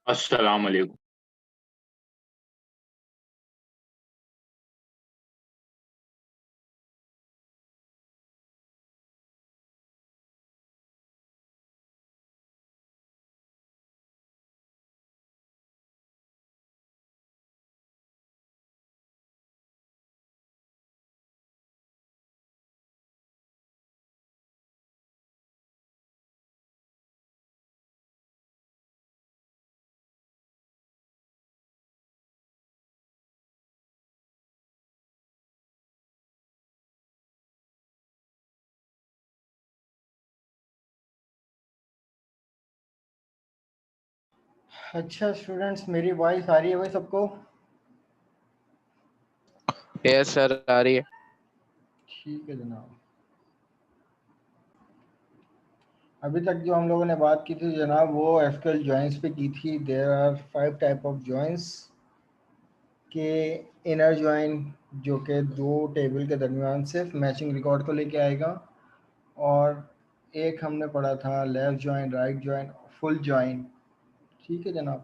अस्सलाम वालेकुम। अच्छा स्टूडेंट्स, मेरी वॉइस आ रही है भाई सबको? यस सर, आ रही है। ठीक है जनाब। अभी तक जो हम लोगों ने बात की थी जनाब, वो एसक्यूएल जॉइंस पे की थी। There are 5 type of joins के इनर जॉइन, जो कि दो टेबल के दरमियान सिर्फ मैचिंग रिकॉर्ड को लेके आएगा, और एक हमने पढ़ा था left join, right join, full join. ठीक है जनाब।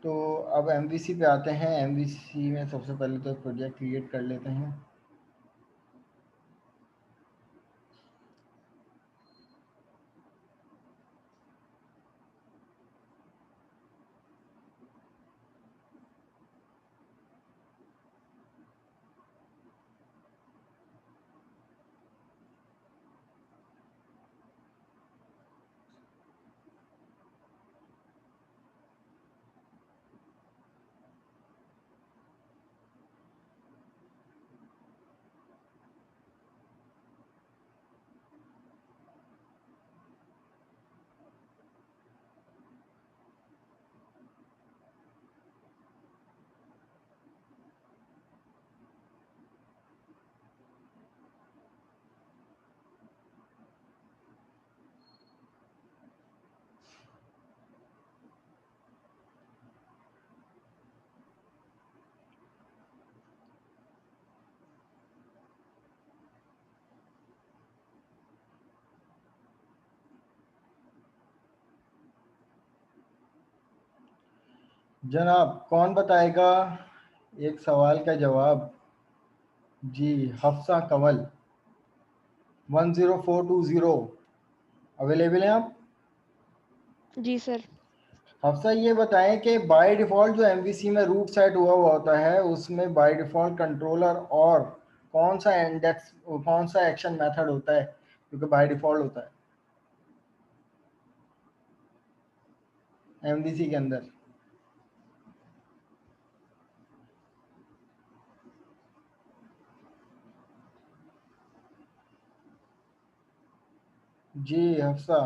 तो अब एमवीसी पे आते हैं। एमवीसी में सबसे पहले तो प्रोजेक्ट क्रिएट कर लेते हैं। जनाब कौन बताएगा एक सवाल का जवाब? जी, हफ्सा कंवल 10420 अवेलेबल हैं आप? जी सर। हफ्सा ये बताएं कि बाय डिफ़ॉल्ट जो एमवीसी में रूट सेट हुआ हुआ होता है, उसमें बाय डिफ़ॉल्ट कंट्रोलर और कौन सा इंडेक्स, कौन सा एक्शन मेथड होता है क्योंकि बाय डिफ़ॉल्ट होता है एमवीसी के अंदर? जी हफ्सा।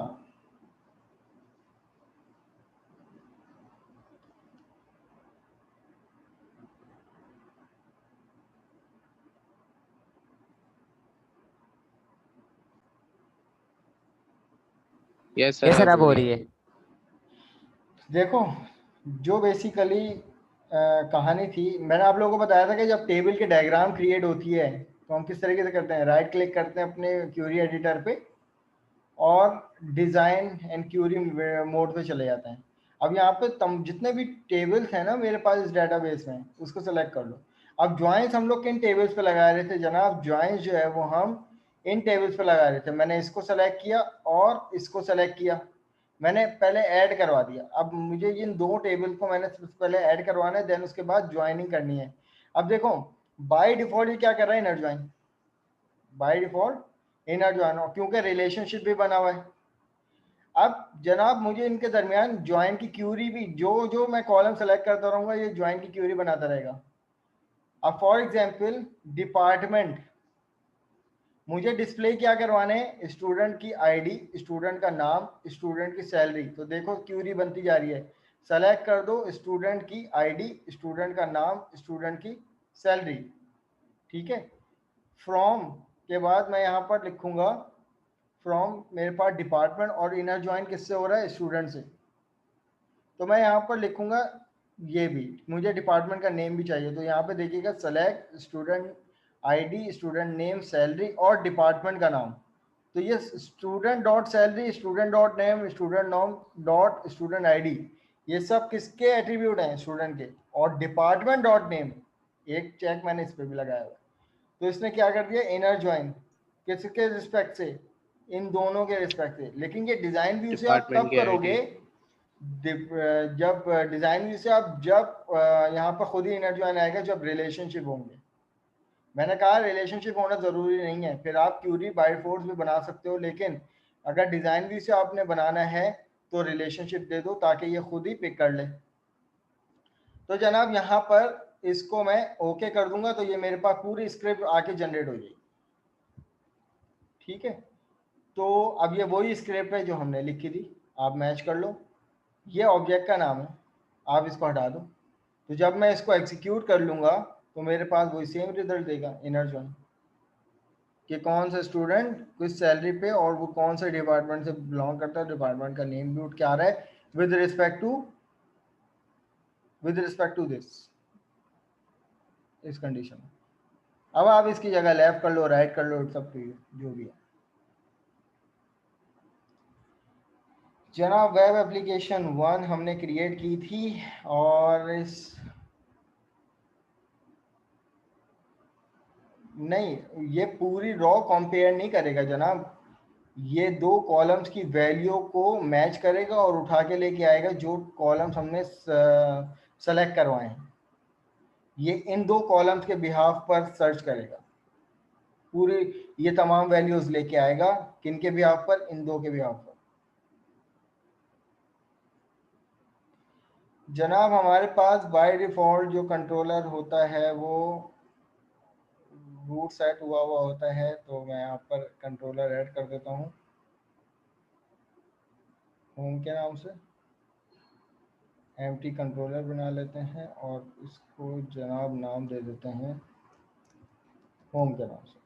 यस ये सर, सर अब अब हो हो रही रही है। है। देखो, जो बेसिकली कहानी थी, मैंने आप लोगों को बताया था कि जब टेबल के डायग्राम क्रिएट होती है तो हम किस तरीके से करते हैं। राइट क्लिक करते हैं अपने क्यूरी एडिटर पे और डिज़ाइन एंड क्यूरी मोड पे चले जाते हैं। अब यहाँ पे जितने भी टेबल्स हैं ना मेरे पास इस डेटाबेस में, उसको सेलेक्ट कर लो। अब ज्वाइंस हम लोग किन टेबल्स पे लगा रहे थे जनाब? ज्वाइंस जो है वो हम इन टेबल्स पे लगा रहे थे। मैंने इसको सेलेक्ट किया और इसको सेलेक्ट किया, मैंने पहले ऐड करवा दिया। अब मुझे इन दो टेबल को मैंने सबसे पहले ऐड करवाना है, देन उसके बाद ज्वाइनिंग करनी है। अब देखो, बाय डिफॉल्ट ये क्या कर रहा है, inner join. By default inner join, क्योंकि रिलेशनशिप भी बना हुआ है। अब जनाब मुझे इनके दरमियान ज्वाइन की क्यूरी भी, जो जो मैं कॉलम सेलेक्ट करता रहूंगा ये ज्वाइन की क्यूरी बनाता रहेगा। अब फॉर एग्जांपल डिपार्टमेंट, मुझे डिस्प्ले क्या करवाने हैं? स्टूडेंट की आईडी, स्टूडेंट का नाम, स्टूडेंट की सैलरी। तो देखो क्यूरी बनती जा रही है। सेलेक्ट कर दो स्टूडेंट की आईडी, स्टूडेंट का नाम, स्टूडेंट की सैलरी। ठीक है। फ्रॉम के बाद मैं यहाँ पर लिखूंगा फ्रॉम, मेरे पास डिपार्टमेंट और इनर ज्वाइन किससे हो रहा है? स्टूडेंट से। तो मैं यहाँ पर लिखूंगा ये भी, मुझे डिपार्टमेंट का नेम भी चाहिए। तो यहाँ पे देखिएगा select student ID, student name, salary और डिपार्टमेंट का नाम। तो ये student dot salary, student dot name, student name dot student ID, ये सब किसके एट्रीब्यूट हैं? स्टूडेंट के। और डिपार्टमेंट डॉट नेम, एक चेक मैंने इस पे भी लगाया हुआ है, तो इसने क्या कर दिया? इनर ज्वाइन किसके रिस्पेक्ट से? इन दोनों के रिस्पेक्ट से। लेकिन ये डिजाइन व्यू से आप डिपार्टमेंट तब की करोगे आईडी। जब डिजाइन व्यू से आप जब यहाँ पर खुद ही इनर ज्वाइन आएगा जब रिलेशनशिप होंगे। मैंने कहा रिलेशनशिप होना जरूरी नहीं है, फिर आप क्यूरी बाय फोर्स भी बना सकते हो, लेकिन अगर डिजाइन व्यू से आपने बनाना है तो रिलेशनशिप दे दो ताकि ये खुद ही पिक कर ले। तो जनाब यहाँ पर इसको मैं ओके कर दूंगा तो ये मेरे पास पूरी स्क्रिप्ट आके जनरेट हो जाएगी। ठीक है, तो अब ये वही स्क्रिप्ट है जो हमने लिखी थी, आप मैच कर लो। ये ऑब्जेक्ट का नाम है, आप इसको हटा दो। तो जब मैं इसको एग्जीक्यूट कर लूंगा तो मेरे पास वही सेम रिजल्ट देगा, इनर ज्वाइन, कि कौन सा स्टूडेंट किस सैलरी पे और वो कौन से डिपार्टमेंट से बिलोंग करता है, डिपार्टमेंट का नेम भी उठ के आ रहा है विद रिस्पेक्ट टू दिस, इस कंडीशन में। अब आप इसकी जगह लेफ्ट कर लो, राइट कर लो, सब जो भी है। जनाब वेब एप्लीकेशन 1 हमने क्रिएट की थी और इस नहीं, ये पूरी रॉ कंपेयर नहीं करेगा जनाब, ये दो कॉलम्स की वैल्यू को मैच करेगा और उठा के लेके आएगा जो कॉलम्स हमने सेलेक्ट करवाए हैं। ये इन दो कॉलम्स के बिहाफ पर सर्च करेगा, पूरी ये तमाम वैल्यूज लेके आएगा। किन के बिहाफ पर? इन दो के बिहाफ पर। जनाब हमारे पास बाय डिफॉल्ट जो कंट्रोलर होता है वो रूट सेट हुआ होता है, तो मैं यहाँ पर कंट्रोलर ऐड कर देता हूँ होम के नाम से, एम्प्टी कंट्रोलर बना लेते हैं और इसको जनाब नाम दे देते हैं होम के नाम से।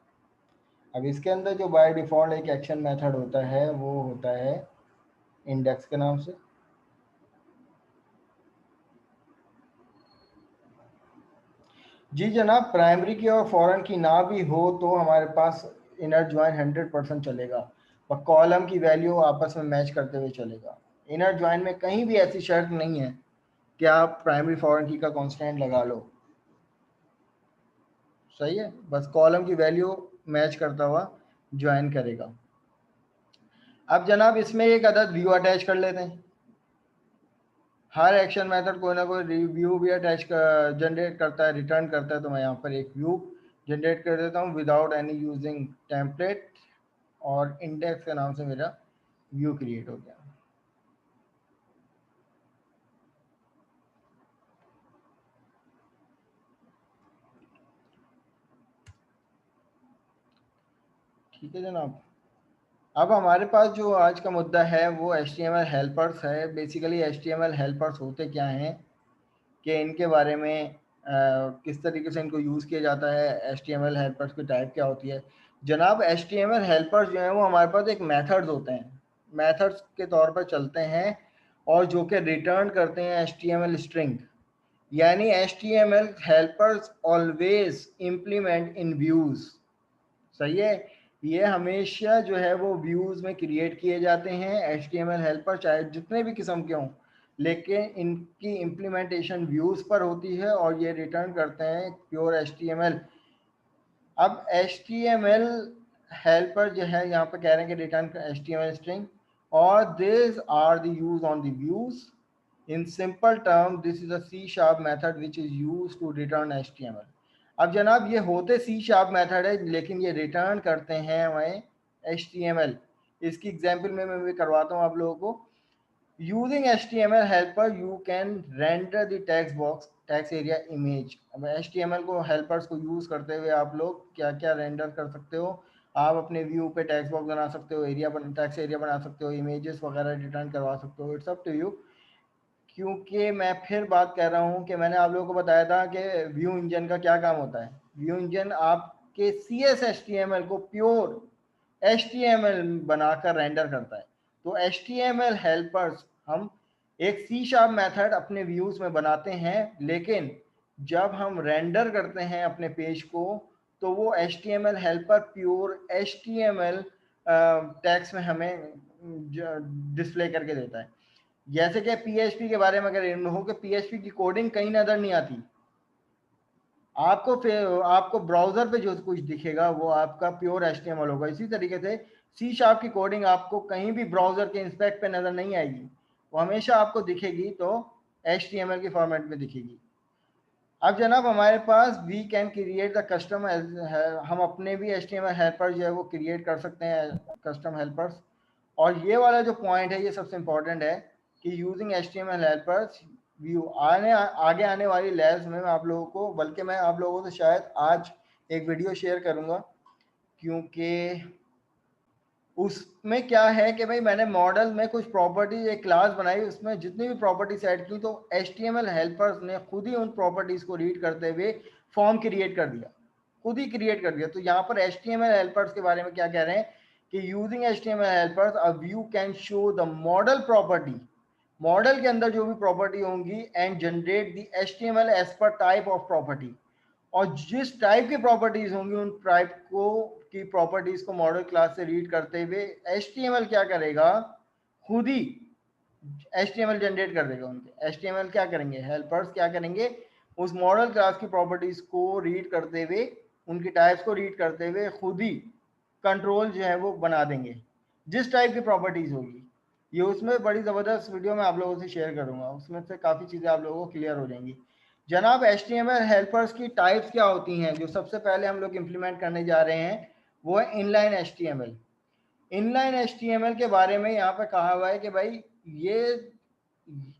अब इसके अंदर जो बाय डिफॉल्ट एक एक्शन मेथड होता है वो होता है इंडेक्स के नाम से। जी जनाब, प्राइमरी की और फॉरेन की ना भी हो तो हमारे पास इनर ज्वाइन 100% चलेगा और कॉलम की वैल्यू आपस में मैच करते हुए चलेगा। इनर ज्वाइन में कहीं भी ऐसी शर्त नहीं है कि आप प्राइमरी फॉरेन की का कांस्टेंट लगा लो, सही है, बस कॉलम की वैल्यू मैच करता हुआ ज्वाइन करेगा। अब जनाब इसमें एक अदद व्यू अटैच कर लेते हैं। हर एक्शन मेथड कोई ना कोई व्यू भी अटैच जनरेट करता है, रिटर्न करता है, तो मैं यहाँ पर एक व्यू जनरेट कर देता हूँ विदाउट एनी यूजिंग टेम्पलेट और इंडेक्स के नाम से मेरा व्यू क्रिएट हो गया। ठीक है जनाब, अब हमारे पास जो आज का मुद्दा है वो HTML हेल्पर्स है। बेसिकली HTML हेल्पर्स होते क्या हैं कि इनके बारे में किस तरीके से इनको यूज़ किया जाता है, HTML हेल्पर्स की टाइप क्या होती है। जनाब HTML हेल्पर्स जो हैं वो हमारे पास एक मेथड्स होते हैं, मेथड्स के तौर पर चलते हैं और जो कि रिटर्न करते हैं HTML स्ट्रिंग। यानी HTML helpers always implement in views, सही है, ये हमेशा जो है वो व्यूज़ में क्रिएट किए जाते हैं HTML हेल्पर, चाहे जितने भी किस्म के हों, लेकिन इनकी इम्प्लीमेंटेशन व्यूज़ पर होती है और ये रिटर्न करते हैं प्योर HTML। अब HTML हेल्पर जो है यहाँ पर कह रहे हैं कि रिटर्न HTML स्ट्रिंग और this are the use on the views. In simple term, this is a C# method which is used to return HTML. अब जनाब ये होते C# मेथड है लेकिन ये रिटर्न करते हैं हमें HTML। इसकी एग्जांपल में मैं भी करवाता हूँ आप लोगों को। Using HTML helper you can render the text box text area image. अब HTML को हेल्पर्स को यूज करते हुए आप लोग क्या क्या रेंडर कर सकते हो, आप अपने व्यू पे टेक्स्ट बॉक्स बना सकते हो, टेक्स्ट एरिया बना सकते हो, इमेजेस वगैरह रिटर्न करवा सकते हो, इट्स अप टू यू। क्योंकि मैं फिर बात कर रहा हूँ कि मैंने आप लोगों को बताया था कि व्यू इंजन का क्या काम होता है। व्यू इंजन आपके CSS/HTML को प्योर HTML बनाकर रेंडर करता है। तो HTML हेल्पर्स हम एक C# मेथड अपने व्यूज में बनाते हैं, लेकिन जब हम रेंडर करते हैं अपने पेज को तो वो HTML helper pure HTML tax में हमें डिस्प्ले करके देता है। जैसे कि PHP के बारे में अगर इन हो कि PHP की कोडिंग कहीं नजर नहीं आती आपको, फिर आपको ब्राउजर पे जो कुछ दिखेगा वो आपका प्योर HTML होगा। इसी तरीके से C# की कोडिंग आपको कहीं भी ब्राउजर के इंस्पेक्ट पे नजर नहीं आएगी, वो हमेशा आपको दिखेगी तो HTML के फॉर्मेट में दिखेगी। अब जनाब हमारे पास we can create the custom, हम अपने भी HTML हेल्पर जो है वो क्रिएट कर सकते हैं, कस्टम हेल्पर्स। और ये वाला जो पॉइंट है ये सबसे इम्पोर्टेंट है कि यूजिंग HTML हेल्पर्स व्यू आगे आने वाली लैब्स में मैं आप लोगों को, बल्कि मैं आप लोगों से शायद आज एक वीडियो शेयर करूंगा, क्योंकि उसमें क्या है कि भाई मैंने मॉडल में कुछ प्रॉपर्टीज एक क्लास बनाई, उसमें जितनी भी प्रॉपर्टी सेट की तो HTML हेल्पर्स ने खुद ही उन प्रॉपर्टीज को रीड करते हुए फॉर्म क्रिएट कर दिया, खुद ही क्रिएट कर दिया। तो यहाँ पर HTML हेल्पर्स के बारे में क्या कह रहे हैं कि using HTML helpers a view can show the model property, model के अंदर जो भी प्रॉपर्टी होंगी, and generate the HTML as per type of property, और जिस टाइप की प्रॉपर्टीज होंगी उन टाइप को की प्रॉपर्टीज को मॉडल क्लास से रीड करते हुए HTML क्या करेगा, खुद ही HTML जनरेट कर देगा। उनके HTML क्या करेंगे, हेल्पर्स क्या करेंगे, उस मॉडल क्लास की प्रॉपर्टीज को रीड करते हुए, उनकी टाइप्स को रीड करते हुए खुद ही कंट्रोल जो है वो बना देंगे जिस टाइप की प्रॉपर्टीज होगी। ये उसमें बड़ी ज़बरदस्त वीडियो मैं आप लोगों से शेयर करूंगा, उसमें से काफ़ी चीज़ें आप लोगों को क्लियर हो जाएंगी। जनाब HTML हेल्पर्स की टाइप्स क्या होती हैं, जो सबसे पहले हम लोग इम्प्लीमेंट करने जा रहे हैं वो है इनलाइन HTML। इनलाइन HTML के बारे में यहाँ पे कहा हुआ है कि भाई ये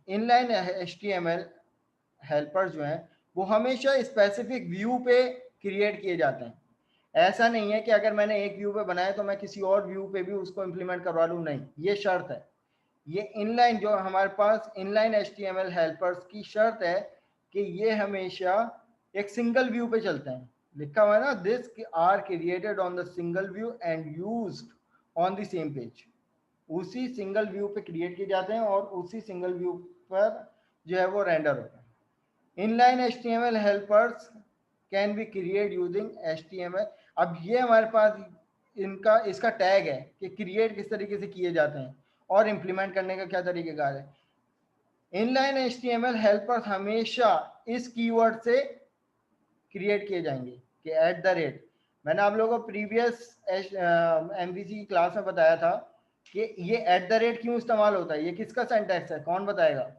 इनलाइन HTML हेल्पर्स जो हैं वो हमेशा स्पेसिफिक व्यू पे क्रिएट किए जाते हैं। ऐसा नहीं है कि अगर मैंने एक व्यू पे बनाया तो मैं किसी और व्यू पे भी उसको इम्प्लीमेंट करवा लूँ, नहीं, ये शर्त है। ये इनलाइन जो हमारे पास इनलाइन HTML हेल्पर्स की शर्त है कि ये हमेशा एक सिंगल व्यू पे चलते हैं। लिखा हुआ है ना, this are created on the single view and used on the same page. उसी सिंगल व्यू पे क्रिएट किए जाते हैं और उसी सिंगल व्यू पर जो है वो रेंडर होता है। Inline HTML helpers can be create using HTML। अब ये हमारे पास इनका इसका टैग है कि क्रिएट किस तरीके से किए जाते हैं और इम्प्लीमेंट करने का क्या तरीकेकार है। इनलाइन HTML हेल्पर्स हमेशा इस कीवर्ड से क्रिएट किए जाएंगे कि @ मैंने आप लोगों को प्रीवियस MVC की क्लास में बताया था कि ये @ क्यों इस्तेमाल होता है, ये किसका सिंटैक्स है, कौन बताएगा।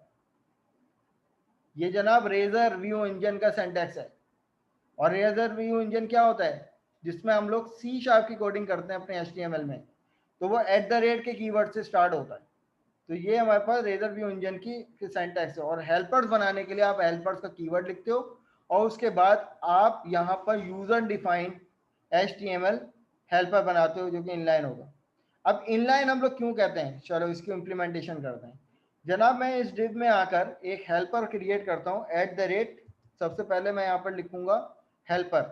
ये जनाब रेजर व्यू इंजन का सिंटैक्स है। और रेजर व्यू इंजन क्या होता है, जिसमें हम लोग C# की कोडिंग करते हैं अपने HTML में, तो वो @ के कीवर्ड से स्टार्ट होता है। तो ये हमारे पास रेजर व्यू इंजन की सिंटैक्स है। और हेल्पर्स बनाने के लिए आप हेल्पर्स का कीवर्ड लिखते हो और उसके बाद आप यहाँ पर यूजर डिफाइंड HTML हेल्पर बनाते हो जो कि इनलाइन होगा। अब इनलाइन हम लोग क्यों कहते हैं, चलो इसकी इम्प्लीमेंटेशन करते हैं। जनाब मैं इस डिव में आकर एक हेल्पर क्रिएट करता हूँ @ सबसे पहले मैं यहाँ पर लिखूंगा हेल्पर,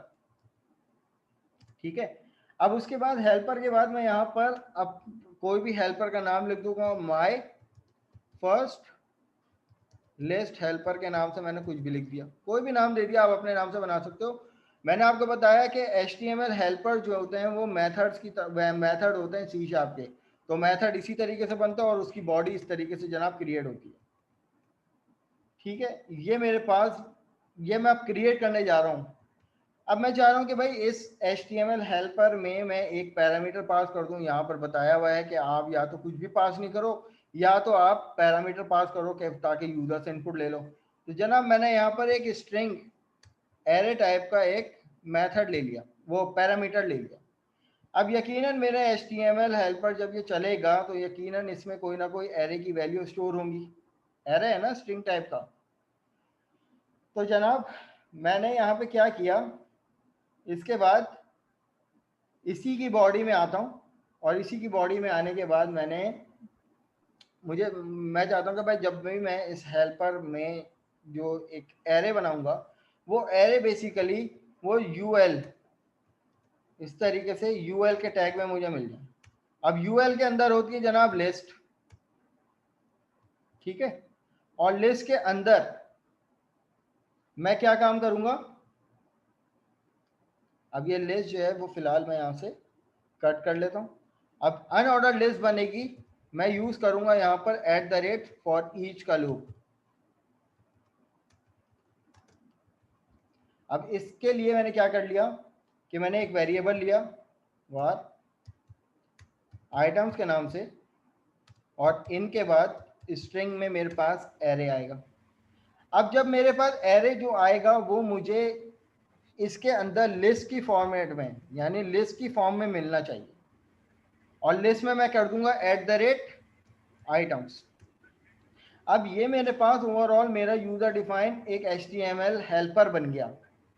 ठीक है। अब उसके बाद हेल्पर के बाद मैं यहाँ पर अब कोई भी हेल्पर का नाम लिख दूंगा, माय फर्स्ट लिस्ट हेल्पर के नाम से मैंने कुछ भी लिख दिया, कोई भी नाम दे दिया, आप अपने नाम से बना सकते हो। मैंने आपको बताया कि HTML हेल्पर जो होते हैं वो मेथड्स की मेथड होते हैं C# के, तो मेथड इसी तरीके से बनता है और उसकी बॉडी इस तरीके से जनाब क्रिएट होती है, ठीक है। ये मेरे पास, ये मैं अब क्रिएट करने जा रहा हूँ। अब मैं चाह रहा हूँ कि भाई इस HTML हेल्पर में मैं एक पैरामीटर पास कर दूं। यहाँ पर बताया हुआ है कि आप या तो कुछ भी पास नहीं करो या तो आप पैरामीटर पास करो कि ताकि यूजर से इनपुट ले लो। तो जनाब मैंने यहाँ पर एक स्ट्रिंग एरे टाइप का एक मेथड ले लिया, वो पैरामीटर ले लिया। अब यकीनन मेरे HTML हेल्पर जब ये चलेगा तो यकीनन इसमें कोई ना कोई एरे की वैल्यू स्टोर होंगी, एरे है ना स्ट्रिंग टाइप का। तो जनाब मैंने यहाँ पे क्या किया, इसके बाद इसी की बॉडी में आता हूँ और इसी की बॉडी में आने के बाद मैं चाहता हूँ कि भाई जब भी मैं इस हेल्पर में जो एक एरे बनाऊंगा वो एरे बेसिकली वो UL इस तरीके से UL के टैग में मुझे मिल जाए। अब UL के अंदर होती है जनाब लिस्ट, ठीक है। और लिस्ट के अंदर मैं क्या काम करूंगा, अब ये लिस्ट जो है वो फिलहाल मैं यहाँ से कट कर लेता हूँ। अब अनऑर्डर्ड लिस्ट बनेगी, मैं यूज करूंगा यहाँ पर @ फॉर ईच का लूप। अब इसके लिए मैंने क्या कर लिया कि मैंने एक वेरिएबल लिया var आइटम्स के नाम से, और इनके बाद स्ट्रिंग में मेरे पास एरे आएगा। अब जब मेरे पास एरे जो आएगा वो मुझे इसके अंदर लिस्ट की फॉर्मेट में, यानी लिस्ट की फॉर्म में मिलना चाहिए, और लिस्ट में मैं कर दूंगा @items। अब ये मेरे पास ओवरऑल मेरा यूजर डिफाइंड एक HTML हेल्पर बन गया।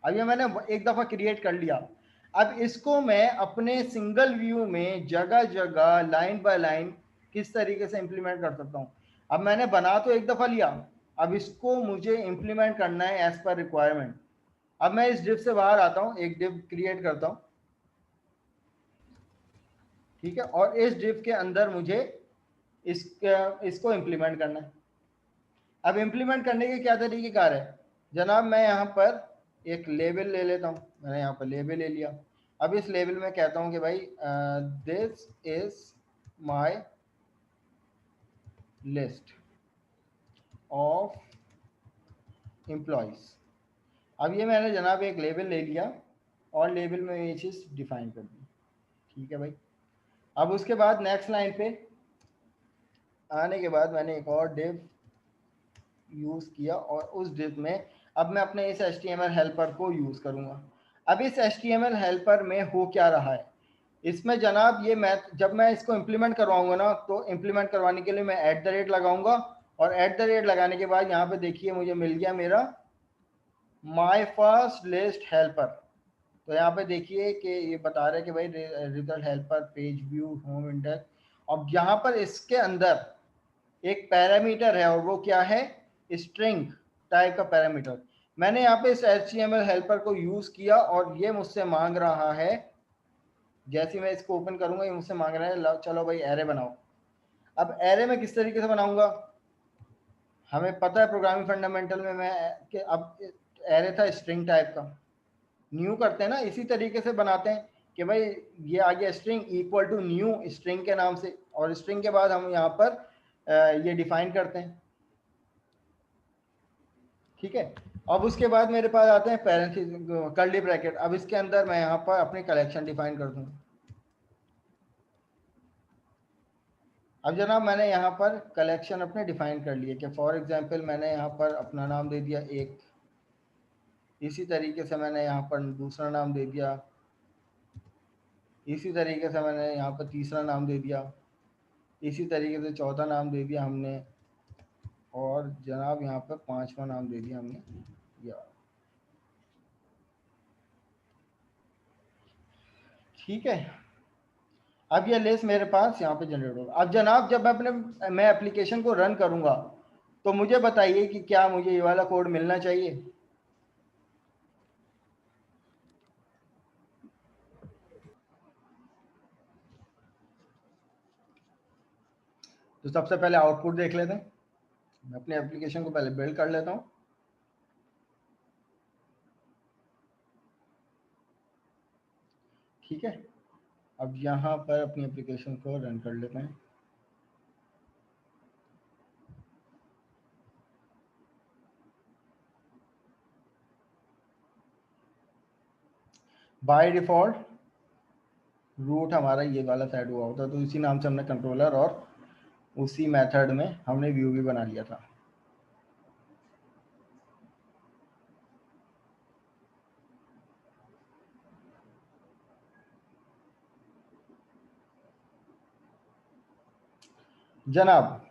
अब ये मैंने एक दफ़ा क्रिएट कर लिया। अब इसको मैं अपने सिंगल व्यू में जगह जगह लाइन बाय लाइन किस तरीके से इम्प्लीमेंट कर सकता हूँ। अब मैंने बना तो एक दफ़ा लिया, अब इसको मुझे इम्प्लीमेंट करना है एज पर रिक्वायरमेंट। अब मैं इस डिव से बाहर आता हूँ, एक डिव क्रिएट करता हूँ, ठीक है, और इस डिव के अंदर मुझे इसको इम्प्लीमेंट करना है। अब इम्प्लीमेंट करने के क्या तरीक़ेकार है जनाब, मैं यहाँ पर एक लेबल ले लेता हूँ, मैंने यहाँ पर लेबल ले लिया। अब इस लेबल में कहता हूँ कि भाई this is my list of employees. अब ये मैंने जनाब एक लेबल ले लिया और लेबल में ये चीज़ डिफाइन कर दी, ठीक है भाई। अब उसके बाद नेक्स्ट लाइन पे आने के बाद मैंने एक और डिव यूज़ किया, और उस डिव में अब मैं अपने इस HTML हेल्पर को यूज़ करूँगा। अब इस HTML हेल्पर में हो क्या रहा है, इसमें जनाब ये मैं जब मैं इसको इम्प्लीमेंट करवाऊँगा ना, तो इम्प्लीमेंट करवाने के लिए मैं @ लगाऊंगा, और @ लगाने के बाद यहाँ पे देखिए मुझे मिल गया मेरा माय फर्स्ट लिस्ट हेल्पर। तो यहाँ पे देखिए कि ये बता रहा है कि भाई result helper page view home index. अब यहाँ पर इसके अंदर एक पैरामीटर है, और वो क्या है, स्ट्रिंग टाइप का पैरामीटर। मैंने यहाँ पे इस HTML हेल्पर को यूज किया, और ये मुझसे मांग रहा है, जैसे मैं इसको ओपन करूंगा ये मुझसे मांग रहा है चलो भाई एरे बनाओ। अब एरे में किस तरीके से बनाऊंगा, हमें पता है प्रोग्रामिंग फंडामेंटल में मैं कि अब एरे था स्ट्रिंग टाइप का, न्यू करते हैं ना, इसी तरीके से बनाते हैं कि भाई ये आ गया string equal to new string के नाम से, और स्ट्रिंग के बाद हम यहाँ पर ये डिफाइन करते हैं, ठीक है। अब उसके बाद मेरे पास आते हैं पैरेंथेसिस कर्ली ब्रैकेट। अब इसके अंदर मैं यहाँ पर अपनी कलेक्शन डिफाइन कर दूँ। अब जनाब मैंने यहाँ पर कलेक्शन अपने डिफाइन कर लिए कि फॉर एग्जांपल मैंने यहाँ पर अपना नाम दे दिया एक, इसी तरीके से मैंने यहाँ पर दूसरा नाम दे दिया, इसी तरीके से मैंने यहाँ पर तीसरा नाम दे दिया, इसी तरीके से चौथा नाम दे दिया हमने, और जनाब यहाँ पर पांचवा नाम दे दिया हमने यार, ठीक है। अब ये लिस्ट मेरे पास यहाँ पे जनरेट होगा। अब जनाब जब मैं एप्लीकेशन को रन करूँगा तो मुझे बताइए कि क्या मुझे ये वाला कोड मिलना चाहिए। तो सबसे पहले आउटपुट देख लेते हैं। मैं अपने एप्लीकेशन को पहले बिल्ड कर लेता हूँ। ठीक है, अब यहाँ पर अपनी एप्लीकेशन को रन कर लेते हैं। बाय डिफॉल्ट रूट हमारा ये वाला सेट हुआ होता, तो इसी नाम से हमने कंट्रोलर और उसी मेथड में हमने व्यू भी बना लिया था। जनाब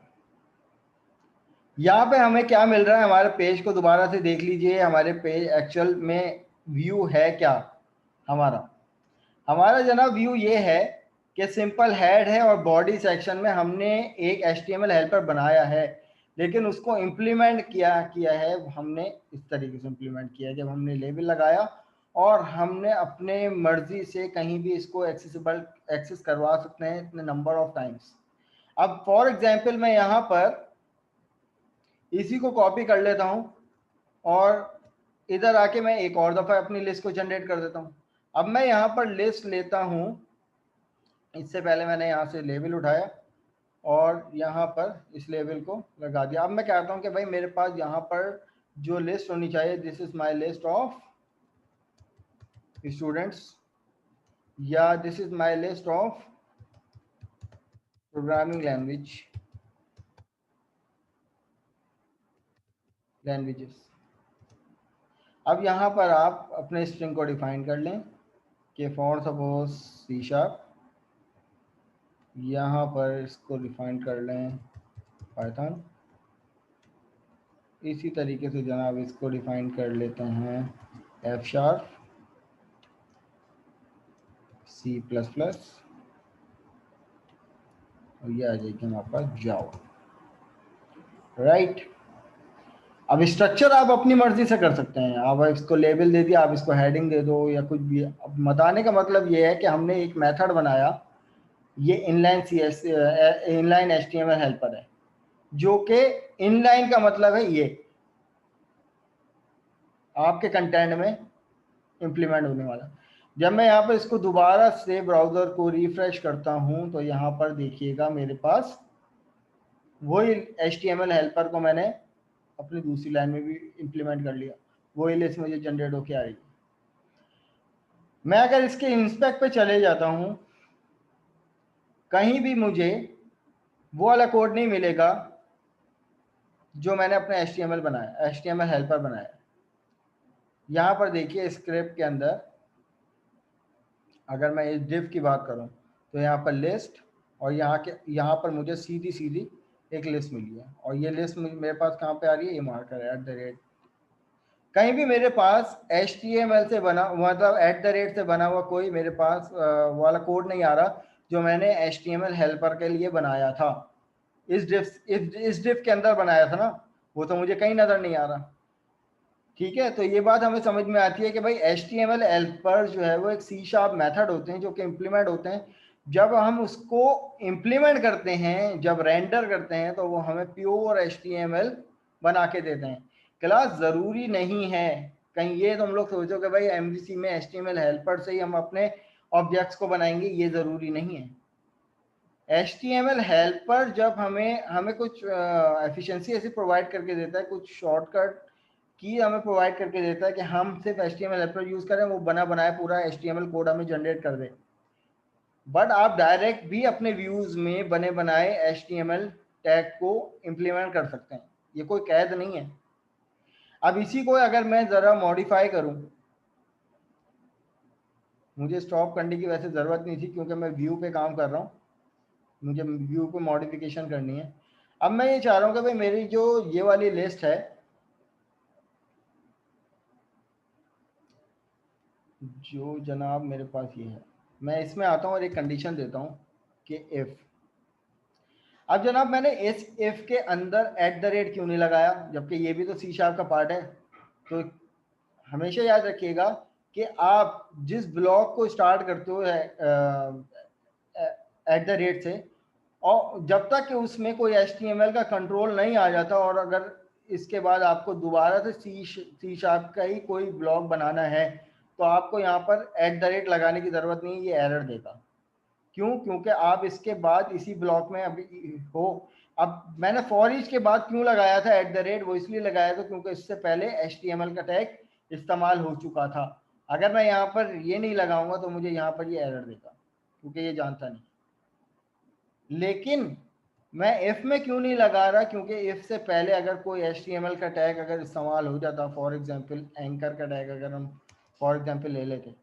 यहाँ पे हमें क्या मिल रहा है, हमारे पेज को दोबारा से देख लीजिए। हमारे पेज एक्चुअल में व्यू है क्या हमारा जनाब व्यू ये है कि सिंपल हेड है, और बॉडी सेक्शन में हमने एक HTML हेल्पर बनाया है, लेकिन उसको इम्प्लीमेंट किया है हमने इस तरीके से इम्प्लीमेंट किया, जब हमने लेबल लगाया और हमने अपने मर्जी से कहीं भी इसको एक्सेस करवा सकते हैं इतने नंबर ऑफ टाइम्स। अब फॉर एग्जांपल मैं यहाँ पर इसी को कॉपी कर लेता हूँ, और इधर आके मैं एक और दफ़ा अपनी लिस्ट को जनरेट कर देता हूँ। अब मैं यहाँ पर लिस्ट लेता हूँ इससे पहले मैंने यहाँ से लेबल उठाया और यहाँ पर इस लेबल को लगा दिया। अब मैं कहता हूँ कि भाई मेरे पास यहाँ पर जो लिस्ट होनी चाहिए, this is my list of students, या this is my list of programming languages. अब यहाँ पर आप अपने स्ट्रिंग को डिफाइन कर लें कि फॉर सपोज सी शार्प, यहाँ पर इसको डिफाइन कर लें पाइथन। इसी तरीके से जनाब इसको डिफाइन कर लेते हैं F sharp, C plus plus, और ये आ जाएगी हमारे पास जावा। राइट। अब स्ट्रक्चर आप अपनी मर्जी से कर सकते हैं। आप इसको लेबल दे दिया, आप इसको हेडिंग दे दो या कुछ भी। अब बताने का मतलब ये है कि हमने एक मेथड बनाया, ये इनलाइन एचटीएमएल हेल्पर है, जो कि इनलाइन का मतलब है ये आपके कंटेंट में इंप्लीमेंट होने वाला। जब मैं यहाँ पर इसको दोबारा से ब्राउजर को रिफ्रेश करता हूँ तो यहाँ पर देखिएगा मेरे पास वही एचटीएमएल हेल्पर को मैंने अपनी दूसरी लाइन में भी इंप्लीमेंट कर लिया, वही लिस्ट मुझे जनरेट होके आ रही है। मैं अगर इसके इंस्पेक्ट पे चले जाता हूँ, कहीं भी मुझे वो वाला कोड नहीं मिलेगा जो मैंने अपने एचटीएमएल बनाया, एचटीएमएल हेल्पर बनाया। यहाँ पर देखिए स्क्रिप्ट के अंदर अगर मैं इस डिव की बात करूँ तो यहाँ पर लिस्ट, और यहाँ पर मुझे सीधी सीधी एक लिस्ट मिली है, और ये लिस्ट मेरे पास कहाँ पे आ रही है, ये मार्कर है @ कहीं भी मेरे पास HTML से बना मतलब @ से बना हुआ कोई मेरे पास वाला कोड नहीं आ रहा जो मैंने HTML हेल्पर के लिए बनाया था। इस डिफ के अंदर बनाया था ना, वो तो मुझे कहीं नजर नहीं आ रहा। ठीक है, तो ये बात हमें समझ में आती है कि भाई HTML हेल्पर जो है वो एक C# मेथड होते हैं जो कि इम्प्लीमेंट होते हैं। जब हम उसको इम्प्लीमेंट करते हैं, जब रेंडर करते हैं, तो वो हमें प्योर HTML बना के देते हैं। क्लास जरूरी नहीं है, कहीं ये तो हम लोग सोचो कि भाई MVC में HTML हेल्पर से ही हम अपने ऑब्जेक्ट्स को बनाएंगे, ये जरूरी नहीं है। HTML हेल्पर जब हमें कुछ एफिशिएंसी ऐसी प्रोवाइड करके देता है, कुछ शॉर्टकट की हमें प्रोवाइड करके देता है कि हम सिर्फ HTML हेल्पर यूज करें, वो बना बनाया पूरा HTML कोड हमें जनरेट कर दे। बट आप डायरेक्ट भी अपने व्यूज में बने बनाए HTML टैग को इम्प्लीमेंट कर सकते हैं, ये कोई कैद नहीं है। अब इसी को अगर मैं जरा मॉडिफाई करूं, मुझे स्टॉप करने की वैसे जरूरत नहीं थी क्योंकि मैं व्यू पे काम कर रहा हूं, मुझे व्यू पे मॉडिफिकेशन करनी है। अब मैं ये चाह रहा हूं कि भाई मेरी जो ये वाली लिस्ट है, जो जनाब मेरे पास ये है, मैं इसमें आता हूं और एक कंडीशन देता हूं कि इफ। अब जनाब मैंने इस इफ के अंदर @ क्यों नहीं लगाया, जबकि ये भी तो C# का पार्ट है। तो हमेशा याद रखिएगा कि आप जिस ब्लॉक को स्टार्ट करते हो @ से, और जब तक कि उसमें कोई HTML का कंट्रोल नहीं आ जाता, और अगर इसके बाद आपको दोबारा से C# का ही कोई ब्लॉक बनाना है, तो आपको यहाँ पर @ लगाने की जरूरत नहीं, ये एरर देगा। क्यों? क्योंकि आप इसके बाद इसी ब्लॉक में अभी हो। अब मैंने फॉर ईच के बाद क्यों लगाया था @ वो इसलिए लगाया था क्योंकि इससे पहले HTML का टैग इस्तेमाल हो चुका था। अगर मैं यहाँ पर ये नहीं लगाऊंगा तो मुझे यहाँ पर ये एरर देगा, क्योंकि ये जानता नहीं। लेकिन मैं इफ में क्यों नहीं लगा रहा, क्योंकि इफ से पहले अगर कोई HTML का टैग अगर इस्तेमाल हो जाता, फॉर एग्जांपल एंकर का टैग अगर हम फॉर एग्जांपल ले लेते,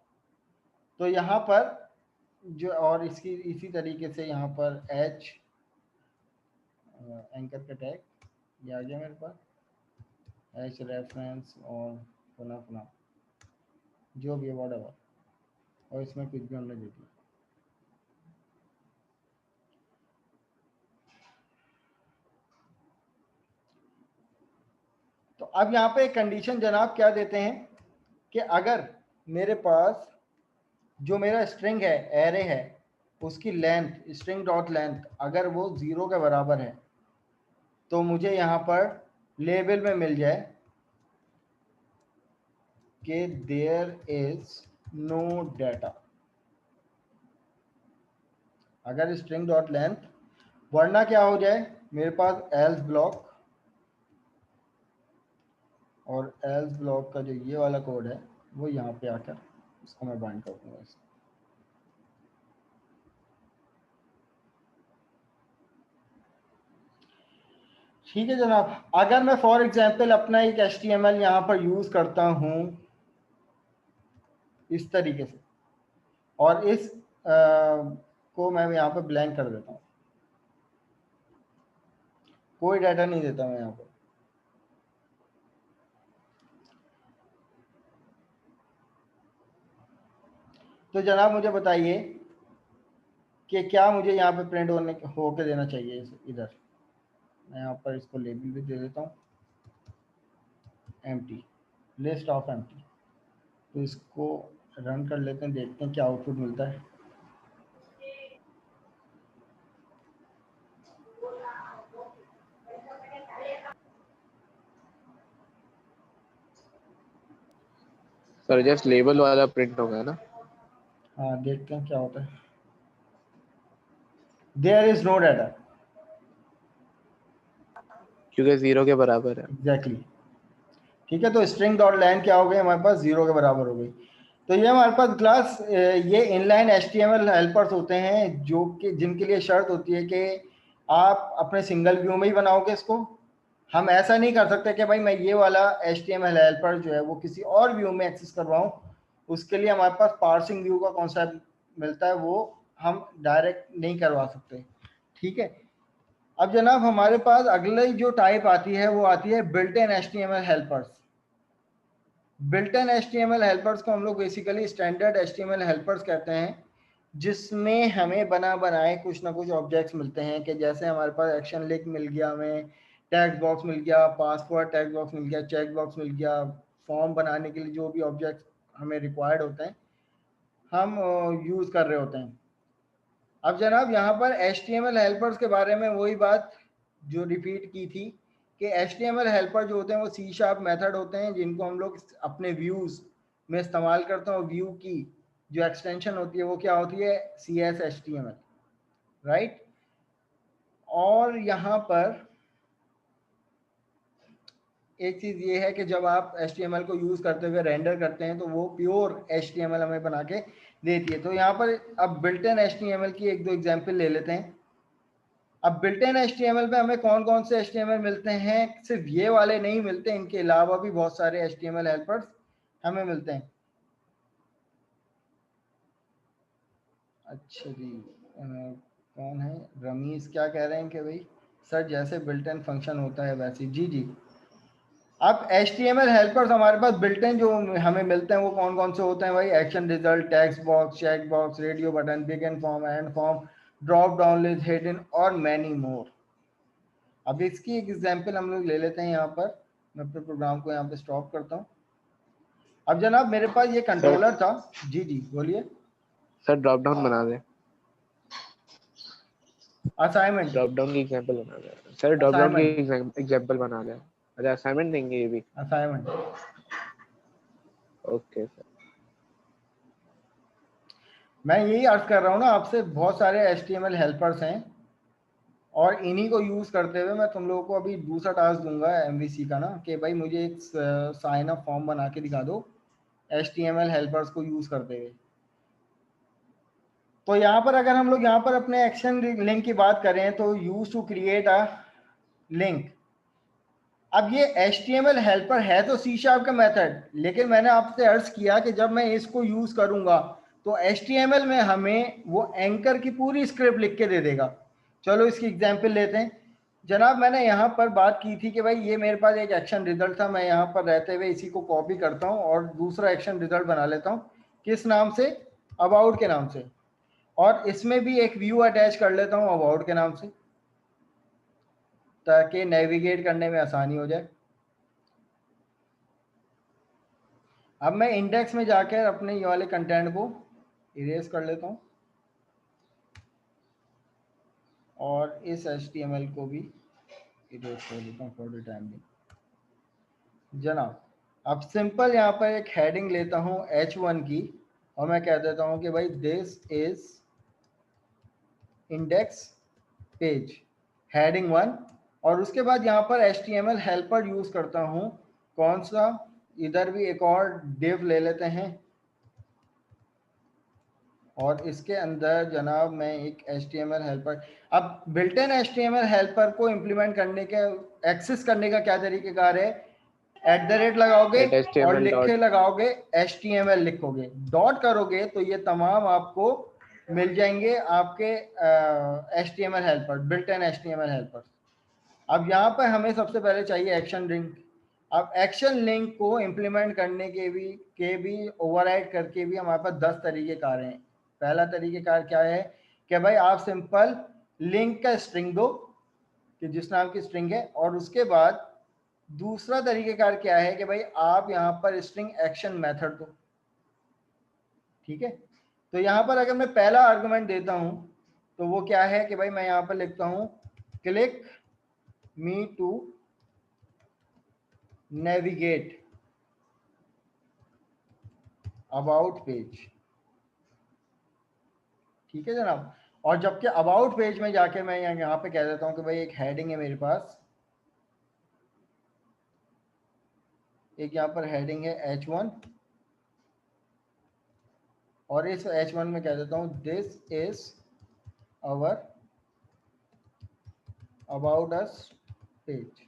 तो यहाँ पर जो, और इसकी इसी तरीके से यहाँ पर H एंकर का टैग ये आ गया मेरे पास, H रेफरेंस और पुनः जो भी है whatever, और इसमें कुछ भी हमने दे दिया। तो अब यहाँ पे एक कंडीशन जनाब क्या देते हैं कि अगर मेरे पास जो मेरा स्ट्रिंग है, एरे है, उसकी लेंथ, स्ट्रिंग डॉट लेंथ अगर वो 0 के बराबर है, तो मुझे यहाँ पर लेबल में मिल जाए कि देयर इज नो डाटा। अगर स्ट्रिंग डॉट लेंथ, वरना क्या हो जाए मेरे पास एल्स ब्लॉक, और एल्स ब्लॉक का जो ये वाला कोड है वो यहाँ पे आकर इसको मैं बाइंड कर दूंगा। ठीक है जनाब, अगर मैं फॉर एग्जांपल अपना एक HTML यहाँ पर यूज करता हूँ इस तरीके से, और इस को मैं यहाँ पर ब्लैंक कर देता हूँ, कोई डाटा नहीं देता मैं यहाँ पर, तो जनाब मुझे बताइए कि क्या मुझे यहाँ पे प्रिंट होके देना चाहिए इधर। मैं यहाँ पर इसको लेबल भी दे देता हूँ, एम्प्टी, लिस्ट ऑफ एम्प्टी। तो इसको रन कर लेते हैं, देखते हैं क्या आउटपुट मिलता है। सर जस्ट लेबल वाला प्रिंट होगा ना? हाँ देखते हैं क्या होता है। देयर इज नो डाटा, क्योंकि 0 के बराबर है। एग्जैक्टली। ठीक है, तो स्ट्रिंग डॉट लाइन क्या हो गई हमारे पास, 0 के बराबर हो गई। तो ये हमारे पास क्लास, ये इनलाइन HTML हेल्पर्स होते हैं जो कि जिनके लिए शर्त होती है कि आप अपने सिंगल व्यू में ही बनाओगे इसको। हम ऐसा नहीं कर सकते कि भाई मैं ये वाला HTML हेल्पर जो है वो किसी और व्यू में एक्सेस करवाऊँ। उसके लिए हमारे पास पार्सिंग व्यू का कॉन्सेप्ट मिलता है, वो हम डायरेक्ट नहीं करवा सकते। ठीक है, अब जनाब हमारे पास अगली जो टाइप आती है वो आती है built in HTML helpers. Built in HTML helpers को हम लोग बेसिकली स्टैंडर्ड HTML हेल्पर्स कहते हैं, जिसमें हमें बना बनाए कुछ ना कुछ ऑब्जेक्ट्स मिलते हैं, कि जैसे हमारे पास एक्शन लिंक मिल गया, हमें टेक्स्ट बॉक्स मिल गया, पासवर्ड टेक्स्ट बॉक्स मिल गया, चेक बॉक्स मिल गया, फॉर्म बनाने के लिए जो भी ऑब्जेक्ट्स हमें रिक्वायर्ड होते हैं हम यूज़ कर रहे होते हैं। अब जनाब यहाँ पर HTML हेल्पर्स के बारे में वही बात जो रिपीट की थी कि HTML हेल्पर जो होते हैं वो C# मेथड होते हैं, जिनको हम लोग अपने व्यूज़ में इस्तेमाल करते हैं। और व्यू की जो एक्सटेंशन होती है वो क्या होती है, CS HTML, राइट। और यहाँ पर एक चीज़ ये है कि जब आप HTML को यूज़ करते हुए रेंडर करते हैं तो वो प्योर HTML हमें बना के देती है। तो यहाँ पर अब बिल्ट इन HTML की एक दो एग्जाम्पल ले लेते हैं। अब बिल्ट इन HTML पे हमें कौन कौन से HTML मिलते हैं, सिर्फ ये वाले नहीं मिलते, इनके अलावा भी बहुत सारे HTML हेल्पर्स हमें मिलते हैं। अच्छा जी, कौन है रमीज, क्या कह रहे हैं कि भाई सर जैसे बिल्ट इन फंक्शन होता है वैसे, जी जी। अब HTML हेल्पर्स हमारे पास बिल्ट इन जो हमें मिलते हैं वो कौन कौन से होते हैं भाई, action result, text box, check box, radio button, begin form, end form, drop down list, hidden और मैनी मोर। अब इसकी एक एग्जांपल हम लोग ले लेते हैं। यहाँ पर मैं अपने प्रोग्राम को यहाँ पे स्टॉप करता हूँ। अब जनाब मेरे पास ये कंट्रोलर था, जी जी बोलिए। सर ड्रॉप डाउन बना दे, असाइनमेंट, ड्रॉप डाउन की एग्जांपल बना दे सर, ड्रॉप डाउन की असाइनमेंट, एग्जांपल बना दे। अच्छा असाइनमेंट देंगे ये भी? असाइनमेंट। Okay sir. मैं यही अर्ज कर रहा हूँ ना आपसे, बहुत सारे HTML हेल्पर्स हैं और इन्हीं को यूज़ करते हुए मैं तुम लोगों को अभी दूसरा टास्क दूंगा MVC का ना, कि भाई मुझे एक साइन अप फॉर्म बना के दिखा दो HTML हेल्पर्स को यूज़ करते हुए। तो यहाँ पर अगर हम लोग यहाँ पर अपने एक्शन लिंक की बात करें तो use to create a link. अब ये HTML हेल्पर है तो C# का मेथड, लेकिन मैंने आपसे अर्ज किया कि जब मैं इसको यूज करूंगा तो HTML में हमें वो एंकर की पूरी स्क्रिप्ट लिख के दे देगा। चलो इसकी एग्जांपल लेते हैं। जनाब मैंने यहाँ पर बात की थी कि भाई ये मेरे पास एक एक्शन रिजल्ट था, मैं यहाँ पर रहते हुए इसी को कॉपी करता हूँ और दूसरा एक्शन रिजल्ट बना लेता हूँ। किस नाम से, अबाउट के नाम से, और इसमें भी एक व्यू अटैच कर लेता हूँ अबाउट के नाम से, ताकि नेविगेट करने में आसानी हो जाए। अब मैं इंडेक्स में जाकर अपने ये वाले कंटेंट को इरेज कर लेता हूँ और इस HTML को भी इरेज कर लेता हूँ फॉर द टाइम बिंग। जनाब अब सिंपल यहाँ पर एक हेडिंग लेता हूँ H1 की और मैं कह देता हूँ कि भाई this is index page heading 1, और उसके बाद यहाँ पर HTML हेल्पर यूज करता हूँ। कौन सा, इधर भी एक और div ले लेते हैं और इसके अंदर जनाब मैं एक HTML हेल्पर, अब बिल्ट इन HTML हेल्पर को इम्प्लीमेंट करने के, एक्सेस करने का क्या तरीकेकार है, @ लगाओगे At और HTML लिखे dot लगाओगे, HTML लिखोगे, डॉट करोगे तो ये तमाम आपको मिल जाएंगे आपके HTML helper, built in HTML helper. अब यहाँ पर हमें सबसे पहले चाहिए एक्शन लिंक। अब एक्शन लिंक को इम्प्लीमेंट करने के भी ओवरराइड करके भी हमारे पास 10 तरीकेकार हैं। पहला तरीकेकार क्या है कि भाई आप सिंपल लिंक का स्ट्रिंग दो कि जिस नाम की स्ट्रिंग है, और उसके बाद दूसरा तरीकेकार क्या है कि भाई आप यहाँ पर स्ट्रिंग एक्शन मेथड दो। ठीक है, तो यहाँ पर अगर मैं पहला आर्गुमेंट देता हूँ तो वो क्या है कि भाई मैं यहाँ पर लिखता हूँ click me to navigate about page. ठीक है जनाब, और जबकि अबाउट पेज में जाके मैं यहाँ पे कह देता हूँ कि भाई एक हेडिंग है मेरे पास, एक यहाँ पर हेडिंग है H1, और इस H1 में कह देता हूँ this is our about us page.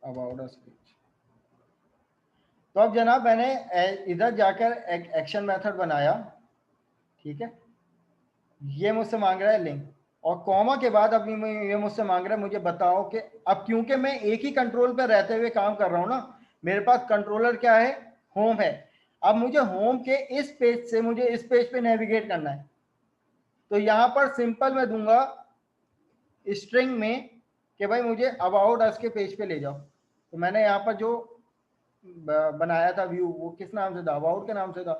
About us page. तो अब जनाब मैंने इधर जाकर एक एक्शन मेथड बनाया। ठीक है, ये मुझसे मांग रहा है लिंक, और कॉमा के बाद अब ये मुझसे मांग रहा है मुझे बताओ कि अब क्योंकि मैं एक ही कंट्रोल पर रहते हुए काम कर रहा हूँ ना, मेरे पास कंट्रोलर क्या है, होम है। अब मुझे होम के इस पेज से मुझे इस पेज पे नेविगेट करना है, तो यहाँ पर सिंपल मैं दूंगा स्ट्रिंग में कि भाई मुझे अबाउट अस के पेज पे ले जाओ। तो मैंने यहाँ पर जो बनाया था व्यू वो किस नाम से था, अबाउट के नाम से था,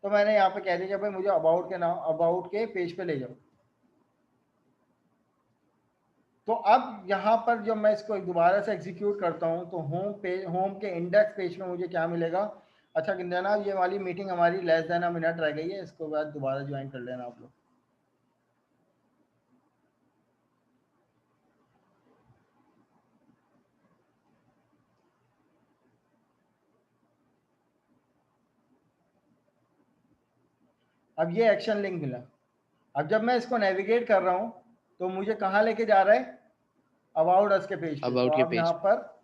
तो मैंने यहाँ पे कह दिया भाई मुझे अबाउट के पेज पे ले जाओ। तो अब यहाँ पर जब मैं इसको दोबारा से एग्जीक्यूट करता हूँ तो होम के इंडेक्स पेज में मुझे क्या मिलेगा। अच्छा जनाब, ये वाली मीटिंग हमारी लेस देन अ मिनट रह गई है, इसको बाद दोबारा ज्वाइन कर लेना आप लोग। अब ये एक्शन लिंक मिला। अब जब मैं इसको नेविगेट कर रहा हूँ तो मुझे कहाँ लेके जा रहा है, अबाउट अस के पेज पे। तो about के आप पेज यहाँ पर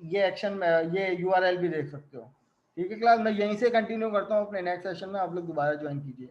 ये एक्शन, ये URL भी देख सकते हो। ठीक है क्लास, मैं यहीं से कंटिन्यू करता हूँ अपने नेक्स्ट सेशन में, आप लोग दोबारा ज्वाइन कीजिए।